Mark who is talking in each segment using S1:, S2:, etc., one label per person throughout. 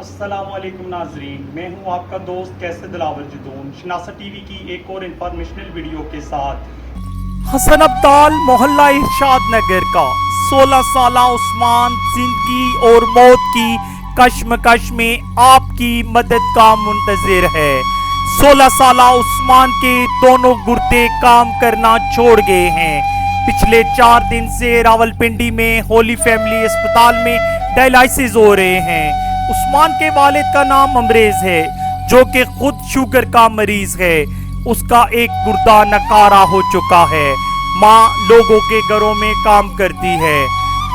S1: السلام علیکم ناظرین، میں ہوں آپ کا دوست کیسے دلاور جدون، شناسا ٹی وی کی ایک اور انفارمیشنل ویڈیو کے ساتھ۔
S2: حسن ابدال محلہ ارشاد نگر کا 16 سالہ عثمان زندگی اور موت کی کشمکش میں آپ کی مدد کا منتظر ہے۔ 16 سالہ عثمان کے دونوں گردے کام کرنا چھوڑ گئے ہیں۔ پچھلے 4 دن سے راولپنڈی میں ہولی فیملی اسپتال میں ڈائلائسس ہو رہے ہیں۔ عثمان کے والد کا نام امریز ہے، جو کہ خود شوگر کا مریض ہے۔ اس کا ایک گردہ نکارہ ہو چکا ہے۔ ماں لوگوں کے گھروں میں کام کرتی ہے۔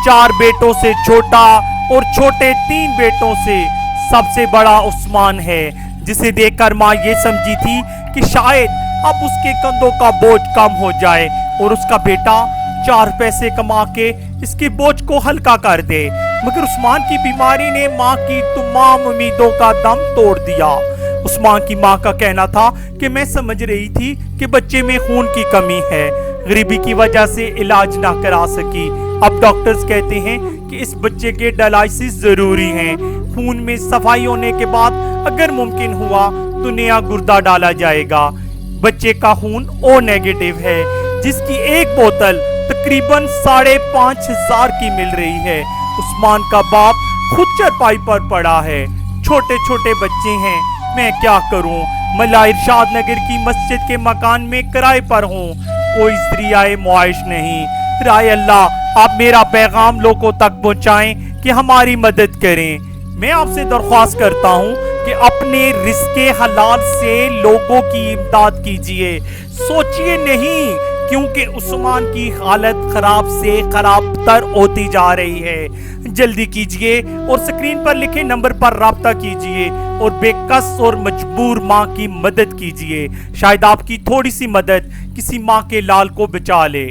S2: 4 بیٹوں سے چھوٹا اور چھوٹے 3 بیٹوں سے سب سے بڑا عثمان ہے، جسے دیکھ کر ماں یہ سمجھی تھی کہ شاید اب اس کے کندھوں کا بوجھ کم ہو جائے اور اس کا بیٹا 4 پیسے کما کے اس کے بوجھ کو ہلکا کر دے، مگر عثمان کی بیماری نے ماں کی تمام امیدوں کا دم توڑ دیا۔ عثمان کی ماں کا کہنا تھا کہ میں سمجھ رہی تھی کہ بچے میں خون کی کمی ہے، غریبی کی وجہ سے علاج نہ کرا سکی۔ اب ڈاکٹرز کہتے ہیں کہ اس بچے کے ڈائلائسس ضروری ہیں۔ خون میں صفائی ہونے کے بعد اگر ممکن ہوا تو نیا گردہ ڈالا جائے گا۔ بچے کا خون او نیگیٹو ہے، جس کی ایک بوتل تقریباً 5,500 کی مل رہی ہے۔ عثمان کا باپ خود چرپائی پر پڑا ہے، چھوٹے چھوٹے بچے ہیں۔ میں کیا کروں؟ محلہ ارشاد نگر کی مسجد کے مکان میں کرائے پر ہوں، کوئی ذریعہ معاش نہیں۔ رائے اللہ آپ میرا پیغام لوگوں تک پہنچائیں کہ ہماری مدد کریں۔ میں آپ سے درخواست کرتا ہوں کہ اپنے رزق حلال سے لوگوں کی امداد کیجئے، سوچئے نہیں، کیونکہ عثمان کی حالت خراب سے خراب تر ہوتی جا رہی ہے۔ جلدی کیجئے اور سکرین پر لکھے نمبر پر رابطہ کیجئے اور بے کس اور مجبور ماں کی مدد کیجئے۔ شاید آپ کی تھوڑی سی مدد کسی ماں کے لال کو بچا لے۔